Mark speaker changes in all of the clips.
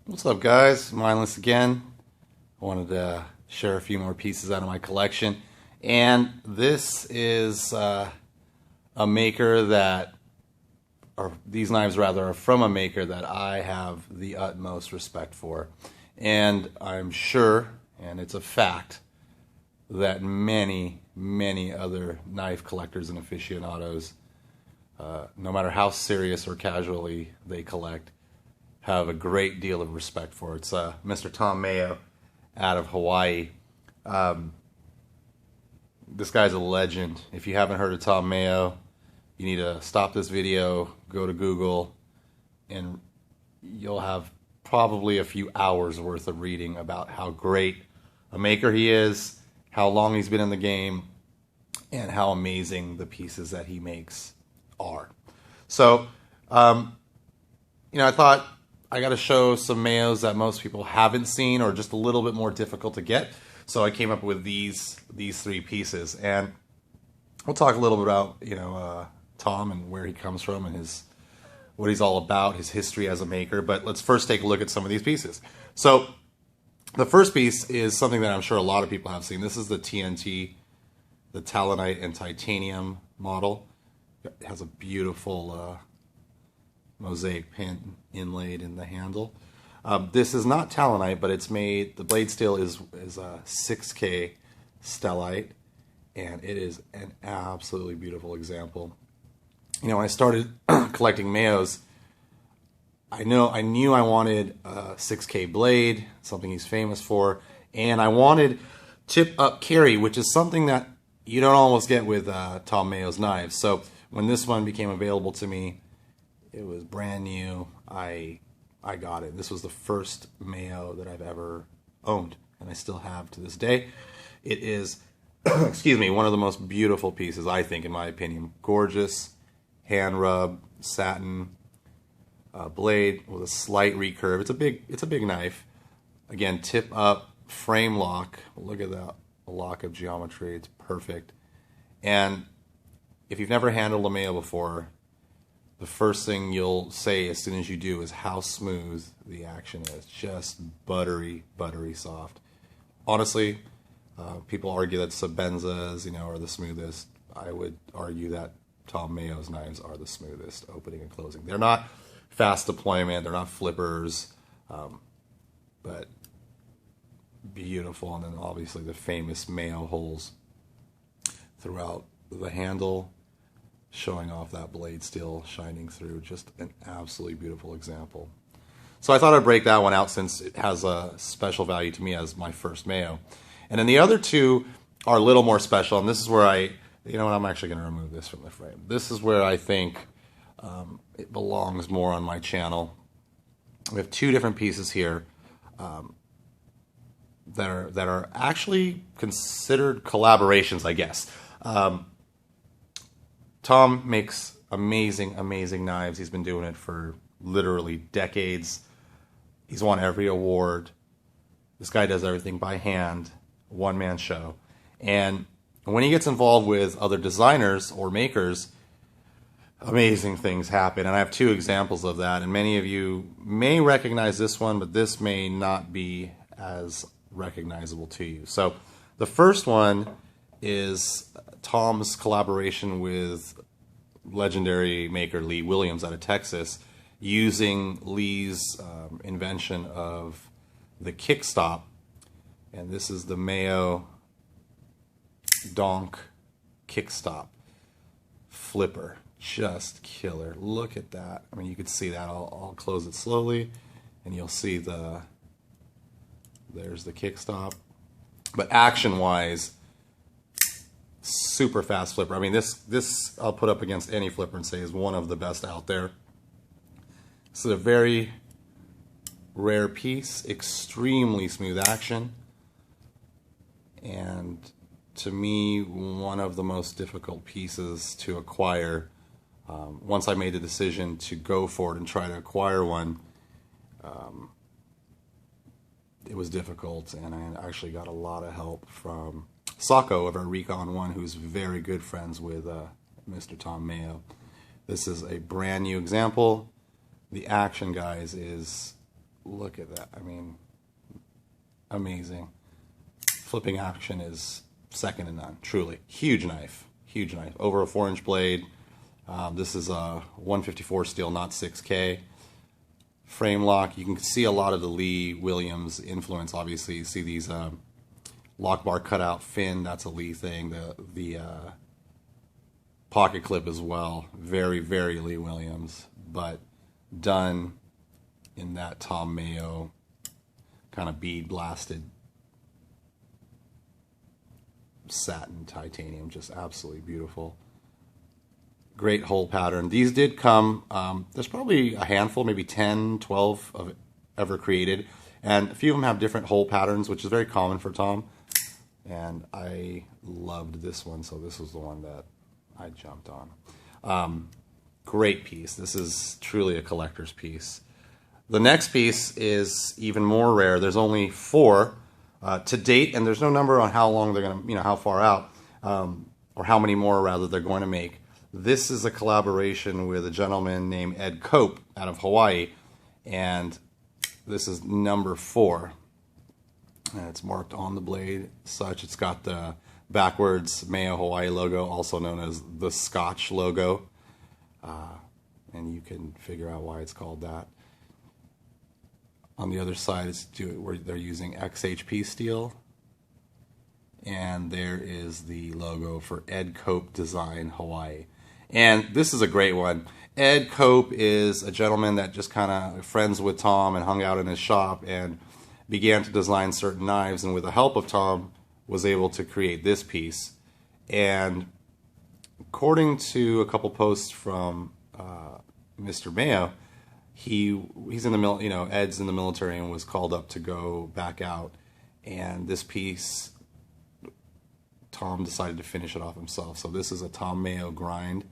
Speaker 1: What's up, guys? Mindless again. I wanted to share a few more pieces out of my collection. And this is a maker that, or these knives rather, are from a maker that I have the utmost respect for. And I'm sure, and it's a fact, that many other knife collectors and aficionados, no matter how serious or casually they collect, have a great deal of respect for. It's Mr. Tom Mayo out of Hawaii. This guy's a legend. If you haven't heard of Tom Mayo, you need to stop this video, go to Google, and you'll have probably a few hours worth of reading about how great a maker he is, how long he's been in the game, and how amazing the pieces that he makes are. So, I thought I got to show some Mayos that most people haven't seen or just a little bit more difficult to get. So I came up with these three pieces, and we'll talk a little bit about Tom and where he comes from and what he's all about, his history as a maker. But let's first take a look at some of these pieces. So the first piece is something that I'm sure a lot of people have seen. This is the TNT, the Talonite and Titanium model. It has a beautiful mosaic pin inlaid in the handle. This is not Talonite, but it's made, the blade steel is a 6K stellite, and it is an absolutely beautiful example. When I started collecting Mayos, I knew I wanted a 6K blade, something he's famous for, and I wanted tip up carry, which is something that you don't almost get with Tom Mayo's knives. So when this one became available to me, it was brand new. I got it. This was the first Mayo that I've ever owned, and I still have to this day. It is, excuse me, one of the most beautiful pieces, I think, in my opinion. Gorgeous, hand rub, satin blade with a slight recurve. It's a big knife. Again, tip up, frame lock. Look at that lock of geometry. It's perfect. And if you've never handled a Mayo before, the first thing you'll say as soon as you do is how smooth the action is. Just buttery soft. Honestly, people argue that Sabenza's, are the smoothest. I would argue that Tom Mayo's knives are the smoothest, opening and closing. They're not fast deployment, they're not flippers, but beautiful. And then obviously the famous Mayo holes throughout the handle, showing off that blade steel shining through. Just an absolutely beautiful example. So I thought I'd break that one out since it has a special value to me as my first Mayo. And then the other two are a little more special, and this is where I'm actually going to remove this from the frame. This is where I think it belongs more on my channel. We have two different pieces here that are actually considered collaborations, I guess. Tom makes amazing knives. He's been doing it for literally decades. He's won every award. This guy does everything by hand, one-man show. And when he gets involved with other designers or makers, amazing things happen. And I have two examples of that. And many of you may recognize this one, but this may not be as recognizable to you. So the first one is Tom's collaboration with legendary maker Lee Williams out of Texas, using Lee's invention of the kickstop. And this is the Mayo Donk kickstop flipper. Just killer. Look at that. I mean, you can see that. I'll close it slowly, and you'll see there's the kickstop. But action-wise, super fast flipper. I mean, this I'll put up against any flipper and say is one of the best out there. This is a very rare piece, extremely smooth action, and to me, one of the most difficult pieces to acquire. Once I made the decision to go for it and try to acquire one, it was difficult, and I actually got a lot of help from Sacco of our Recon One, who's very good friends with Mr. Tom Mayo. This is a brand new example. The action, guys, is look at that. I mean, amazing. Flipping action is second to none, truly. Huge knife, over a 4-inch blade. This is a 154 steel, not 6K. Frame lock, you can see a lot of the Lee Williams influence, obviously. You see these lock bar cutout fin, that's a Lee thing. The pocket clip as well, very, very Lee Williams, but done in that Tom Mayo kind of bead blasted satin titanium, just absolutely beautiful. Great hole pattern. These did come, there's probably a handful, maybe 10, 12 of ever created, and a few of them have different hole patterns, which is very common for Tom, and I loved this one, so this was the one that I jumped on. Great piece. This is truly a collector's piece. The next piece is even more rare. There's only 4 to date, and there's no number on how long they're going to, how far out, or how many more, rather, they're going to make. This is a collaboration with a gentleman named Ed Koch out of Hawaii, and this is number 4. And it's marked on the blade, such. It's got the backwards Mayo Hawaii logo, also known as the Scotch logo, and you can figure out why it's called that. On the other side is where they're using XHP steel, and there is the logo for Ed Koch Design Hawaii. And this is a great one. Ed Koch is a gentleman that just kind of friends with Tom and hung out in his shop and began to design certain knives, and with the help of Tom was able to create this piece. And according to a couple posts from Mr. Mayo, he's in the Ed's in the military and was called up to go back out, and this piece Tom decided to finish it off himself. So this is a Tom Mayo Grind.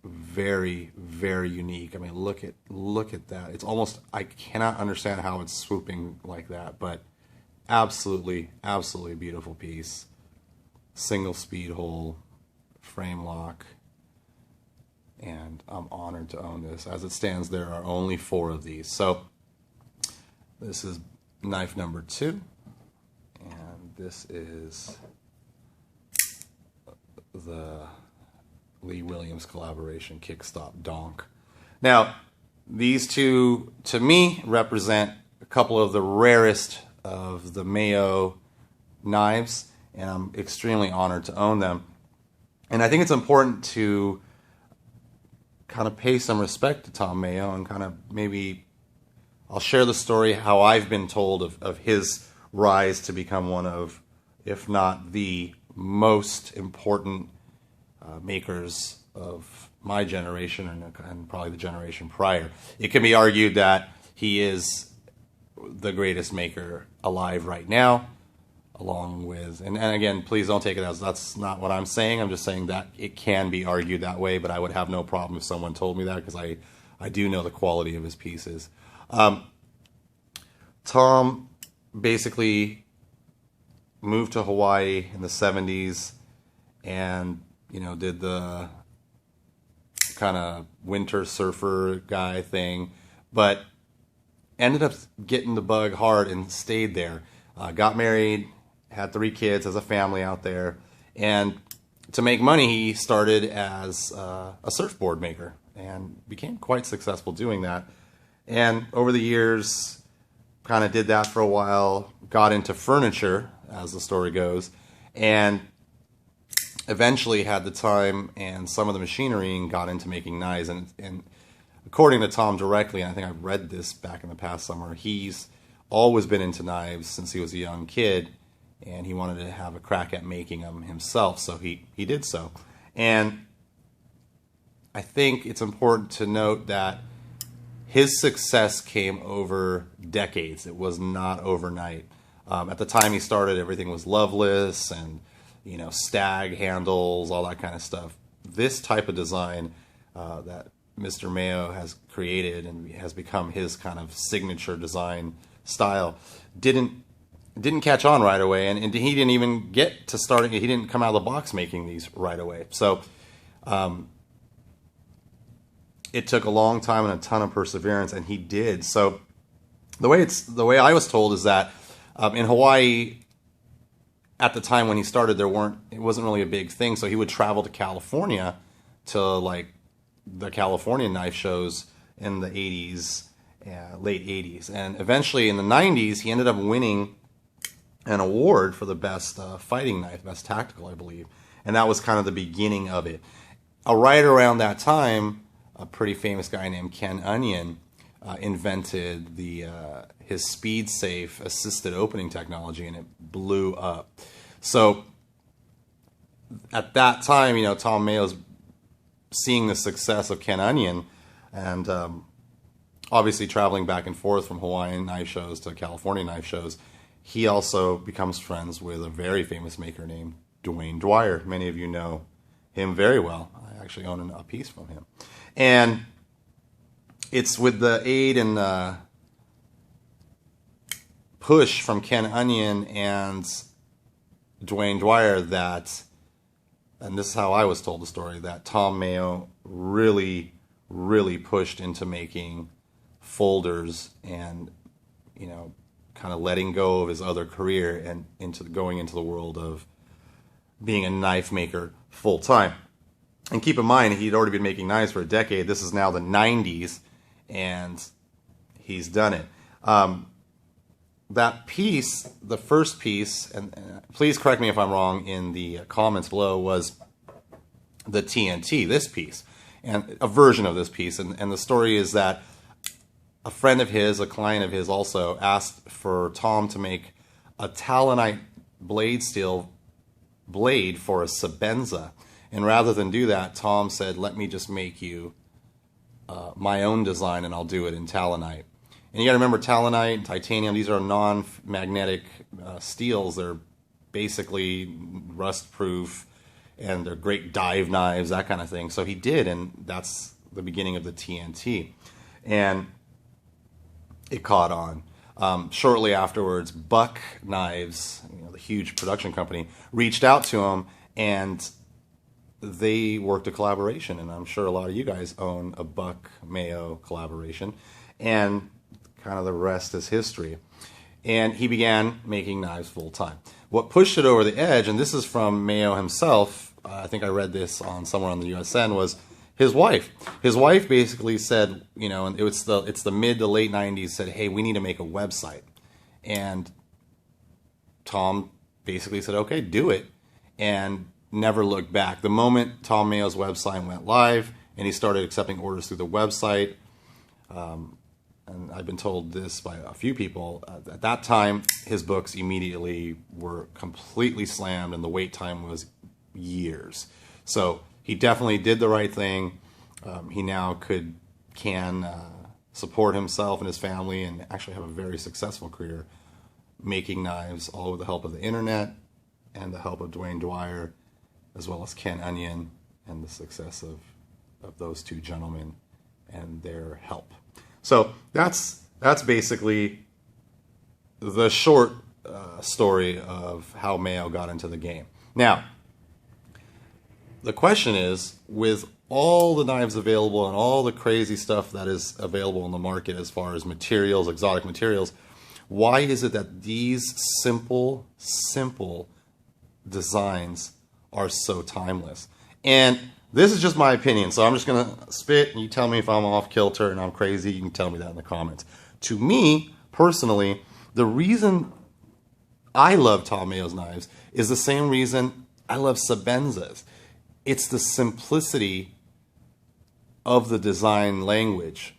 Speaker 1: Very, very unique. I mean, look at that. It's almost, I cannot understand how it's swooping like that, but absolutely beautiful piece. Single speed hole, frame lock, and I'm honored to own this. As it stands, there are only 4 of these. So this is knife number 2, and this is the Lee Williams collaboration Kickstop Donk. Now, these two, to me, represent a couple of the rarest of the Mayo knives, and I'm extremely honored to own them. And I think it's important to kind of pay some respect to Tom Mayo, and kind of maybe I'll share the story how I've been told of his rise to become one of, if not the most important makers of my generation, and probably the generation prior. It can be argued that he is the greatest maker alive right now, along with, and again, please don't take it as that's not what I'm saying. I'm just saying that it can be argued that way, but I would have no problem if someone told me that, because I do know the quality of his pieces. Tom basically moved to Hawaii in the 70s and did the kind of winter surfer guy thing, but ended up getting the bug hard and stayed there. Got married, had 3 kids, has a family out there, and to make money he started as a surfboard maker and became quite successful doing that. And over the years kind of did that for a while, got into furniture, as the story goes, and eventually had the time and some of the machinery and got into making knives. And according to Tom directly, and I think I read this back in the past summer, he's always been into knives since he was a young kid, and he wanted to have a crack at making them himself, so he did so. And I think it's important to note that his success came over decades. It was not overnight. At the time he started, everything was loveless and stag handles, all that kind of stuff. This type of design that Mr. Mayo has created and has become his kind of signature design style didn't catch on right away, and he didn't even get to starting. He didn't come out of the box making these right away. So it took a long time and a ton of perseverance, and he did. So the way I was told is that in Hawaii, at the time when he started, it wasn't really a big thing. So he would travel to California to like the California knife shows in the 80s, late 80s. And eventually in the 90s, he ended up winning an award for the best fighting knife, best tactical, I believe. And that was kind of the beginning of it. Right around that time, a pretty famous guy named Ken Onion invented his speed safe assisted opening technology, and it blew up. So at that time, you know, Tom Mayo's seeing the success of Ken Onion, and obviously traveling back and forth from Hawaiian knife shows to California knife shows. He also becomes friends with a very famous maker named Dwayne Dwyer. Many of you know him very well. I actually own a piece from him. And it's with the aid and push from Ken Onion and Dwayne Dwyer that, and this is how I was told the story, that Tom Mayo really, really pushed into making folders and, you know, kind of letting go of his other career and going into the world of being a knife maker full time. And keep in mind, he'd already been making knives for a decade. This is now the 90s, and he's done it. That piece, the first piece, and please correct me if I'm wrong in the comments below, was the TNT, this piece, and a version of this piece. And the story is that a friend of his, a client of his also, asked for Tom to make a Talonite blade steel blade for a Sabenza. And rather than do that, Tom said, let me just make you my own design, and I'll do it in Talonite. And you got to remember, Talonite and titanium, these are non-magnetic steels. They're basically rust-proof, and they're great dive knives, that kind of thing. So he did, and that's the beginning of the TNT. And it caught on. Shortly afterwards, Buck Knives, you know, the huge production company, reached out to him, and they worked a collaboration. And I'm sure a lot of you guys own a Buck Mayo collaboration. And kind of the rest is history. And he began making knives full time. What pushed it over the edge, and this is from Mayo himself, I think I read this on somewhere on the USN, was his wife. His wife basically said, you know, and it's the mid to late 90s, said, hey, we need to make a website. And Tom basically said, okay, do it, and never looked back. The moment Tom Mayo's website went live and he started accepting orders through the website, and I've been told this by a few people, at that time, his books immediately were completely slammed, and the wait time was years. So he definitely did the right thing. He now can support himself and his family and actually have a very successful career making knives, all with the help of the internet and the help of Dwayne Dwyer, as well as Ken Onion, and the success of those two gentlemen and their help. So that's basically the short story of how Mayo got into the game. Now, the question is, with all the knives available and all the crazy stuff that is available in the market as far as materials, exotic materials, why is it that these simple designs are so timeless? And this is just my opinion, so I'm just going to spit, and you tell me if I'm off kilter and I'm crazy. You can tell me that in the comments. To me, personally, the reason I love Tom Mayo's knives is the same reason I love Sabenzas. It's the simplicity of the design language,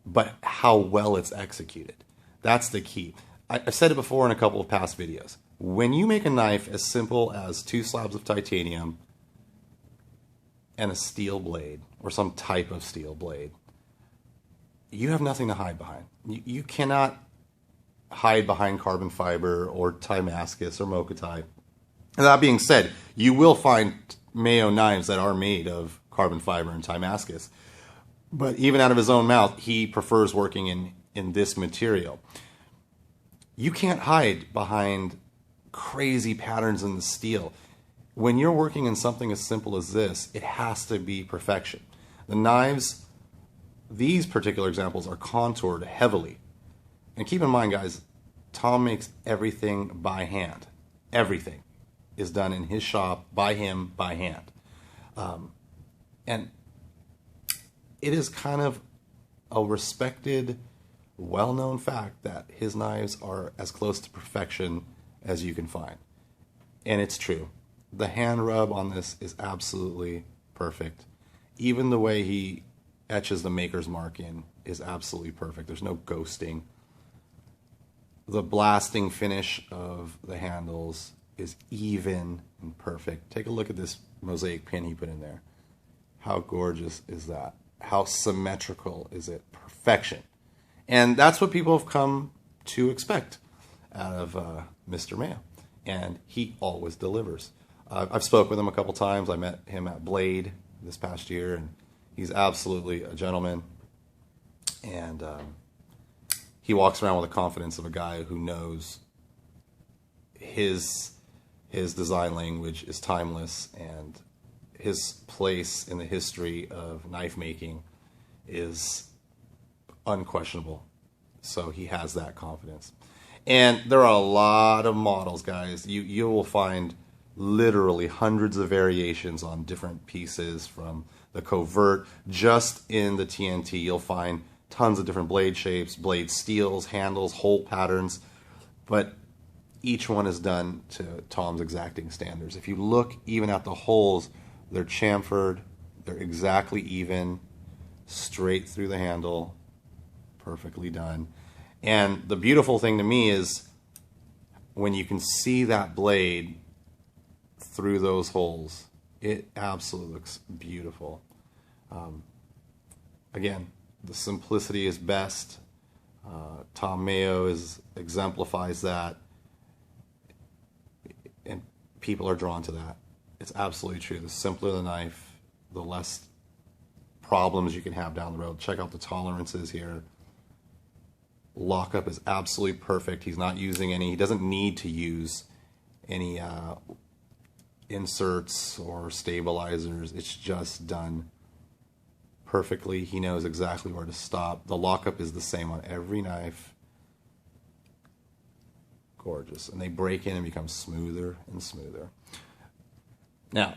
Speaker 1: but how well it's executed. That's the key. I've said it before in a couple of past videos. When you make a knife as simple as 2 slabs of titanium and a steel blade, or some type of steel blade, you have nothing to hide behind. You cannot hide behind carbon fiber or Damascus or Mokutai. That being said, you will find Mayo knives that are made of carbon fiber and Damascus. But even out of his own mouth, he prefers working in this material. You can't hide behind crazy patterns in the steel. When you're working in something as simple as this, it has to be perfection. The knives, these particular examples are contoured heavily. And keep in mind, guys, Tom makes everything by hand. Everything is done in his shop, by him, by hand. And it is kind of a respected, well-known fact that his knives are as close to perfection as you can find. And it's true. The hand rub on this is absolutely perfect. Even the way he etches the maker's mark in is absolutely perfect. There's no ghosting. The blasting finish of the handles is even and perfect. Take a look at this mosaic pin he put in there. How gorgeous is that? How symmetrical is it? Perfection. And that's what people have come to expect out of Mr. Mayo. And he always delivers. I've spoke with him a couple times. I met him at Blade this past year, and he's absolutely a gentleman. And he walks around with the confidence of a guy who knows his design language is timeless, and his place in the history of knife making is unquestionable. So he has that confidence. And there are a lot of models, guys. You will find literally hundreds of variations on different pieces from the covert. Just in the TNT, you'll find tons of different blade shapes, blade steels, handles, hole patterns. But each one is done to Tom's exacting standards. If you look even at the holes, they're chamfered, they're exactly even, straight through the handle, perfectly done. And the beautiful thing to me is when you can see that blade through those holes, it absolutely looks beautiful. Again, the simplicity is best. Tom Mayo exemplifies that, and people are drawn to that. It's absolutely true. The simpler the knife, the less problems you can have down the road. Check out the tolerances here. Lockup is absolutely perfect. He's not using any, he doesn't need to use any inserts or stabilizers. It's just done perfectly. He knows exactly where to stop. The lockup is the same on every knife. Gorgeous. And they break in and become smoother and smoother. Now,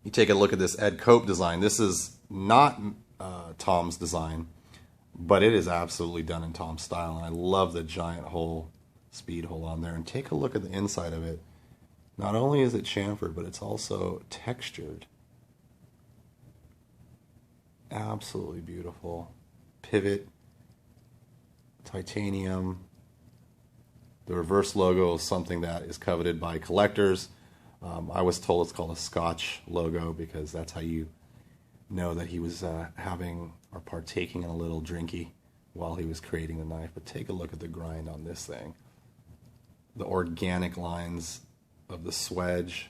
Speaker 1: you take a look at this Ed Koch design. This is not Tom's design, but it is absolutely done in Tom's style. And I love the giant hole, speed hole on there. And take a look at the inside of it. Not only is it chamfered, but it's also textured. Absolutely beautiful. Pivot, titanium. The reverse logo is something that is coveted by collectors. I was told it's called a Scotch logo because that's how you know that he was having or partaking in a little drinky while he was creating the knife. But take a look at the grind on this thing. The organic lines of the swedge.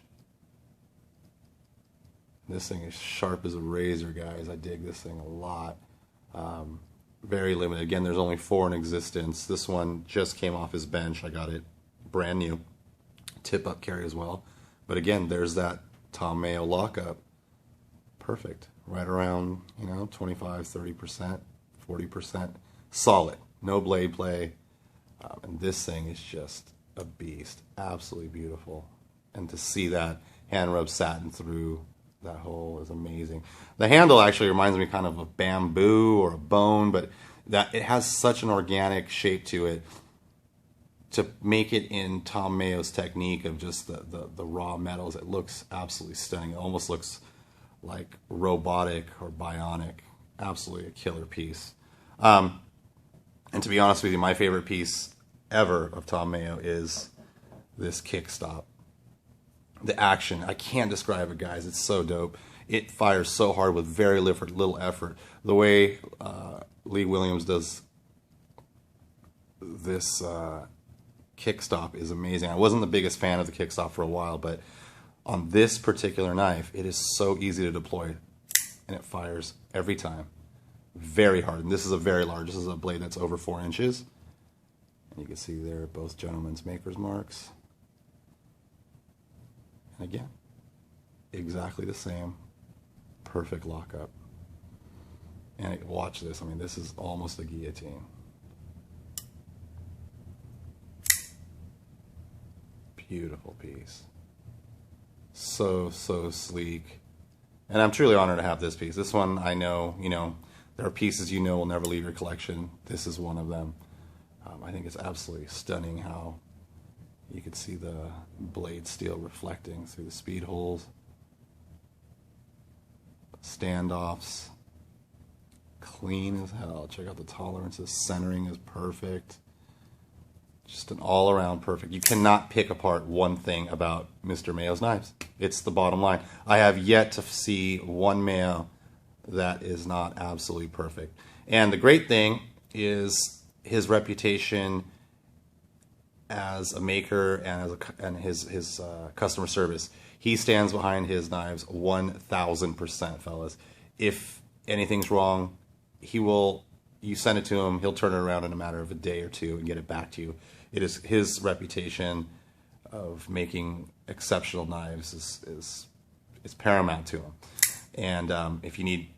Speaker 1: This thing is sharp as a razor, guys. I dig this thing a lot. Very limited. Again, there's only 4 in existence. This one just came off his bench. I got it brand new. Tip-up carry as well. But again, there's that Tom Mayo lockup. Perfect. Right around, 25, 30%, 40%. Solid. No blade play. And this thing is just a beast. Absolutely beautiful. And to see that hand rub satin through that hole is amazing. The handle actually reminds me kind of a bamboo or a bone, but that it has such an organic shape to it. To make it in Tom Mayo's technique of just the raw metals, it looks absolutely stunning. It almost looks like robotic or bionic. Absolutely a killer piece. And to be honest with you, my favorite piece ever of Tom Mayo is this kick stop. The action, I can't describe it, guys. It's so dope. It fires so hard with very little effort. The way Lee Williams does this kick stop is amazing. I wasn't the biggest fan of the kick stop for a while, but on this particular knife, it is so easy to deploy, and it fires every time. Very hard. And this is a very large. This is a blade that's over 4 inches. And you can see there both gentlemen's maker's marks. And again, exactly the same. perfect lockup. And watch this. I mean, this is almost a guillotine. Beautiful piece. So sleek. And I'm truly honored to have this piece. This one, I know, you know, there are pieces you know will never leave your collection. This is one of them. I think it's absolutely stunning how you can see the blade steel reflecting through the speed holes. Standoffs. Clean as hell. Check out the tolerances. Centering is perfect. Just an all-around perfect. You cannot pick apart one thing about Mr. Mayo's knives. It's the bottom line. I have yet to see one Mayo that is not absolutely perfect. And the great thing is his reputation as a maker and his customer service. He stands behind his knives 1,000%, fellas. If anything's wrong, you send it to him, he'll turn it around in a matter of a day or two and get it back to you. It is his reputation of making exceptional knives is paramount to him. And if you need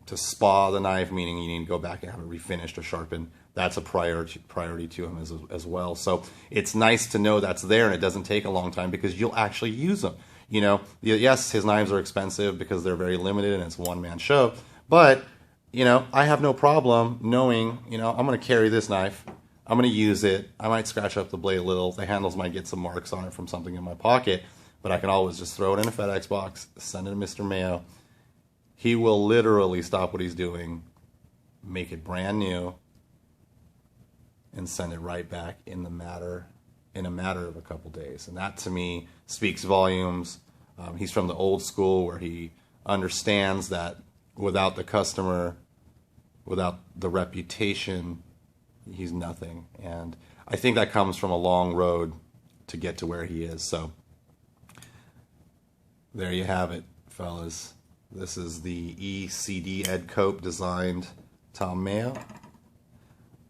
Speaker 1: to spa the knife, meaning you need to go back and have it refinished or sharpened, that's a priority to him as well. So it's nice to know that's there and it doesn't take a long time because you'll actually use them. You know, yes, his knives are expensive because they're very limited and it's a one-man show, but you know, I have no problem knowing, you know, I'm going to carry this knife. I'm going to use it. I might scratch up the blade a little. The handles might get some marks on it from something in my pocket, but I can always just throw it in a FedEx box, send it to Mr. Mayo. He will literally stop what he's doing, make it brand new, and send it right back in a matter of a couple days. And that, to me, speaks volumes. He's from the old school where he understands that without the customer, without the reputation, he's nothing. And I think that comes from a long road to get to where he is. So there you have it, fellas. This is the ECD Ed Koch designed Tom Mayo.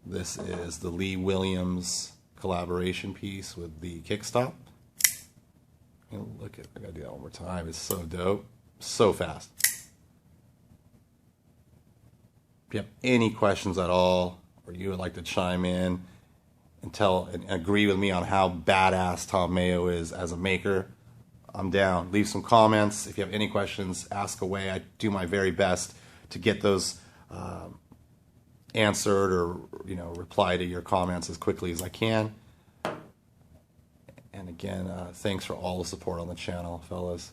Speaker 1: This is the Lee Williams collaboration piece with the kickstop. Look at, I gotta do that one more time. It's so dope, so fast. If you have any questions at all, or you would like to chime in and agree with me on how badass Tom Mayo is as a maker, I'm down. Leave some comments. If you have any questions, ask away. I do my very best to get those answered or, you know, reply to your comments as quickly as I can. And again, thanks for all the support on the channel, fellas.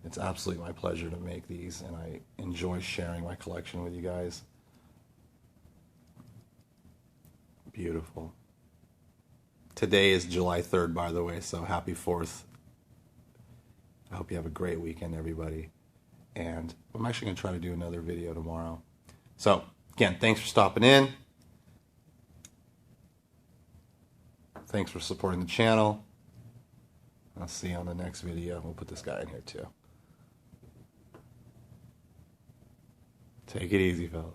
Speaker 1: It's absolutely my pleasure to make these, and I enjoy sharing my collection with you guys. Beautiful. Today is July 3rd, by the way, so happy 4th. I hope you have a great weekend, everybody. And I'm actually going to try to do another video tomorrow. So, again, thanks for stopping in. Thanks for supporting the channel. I'll see you on the next video. We'll put this guy in here too. Take it easy, fellas.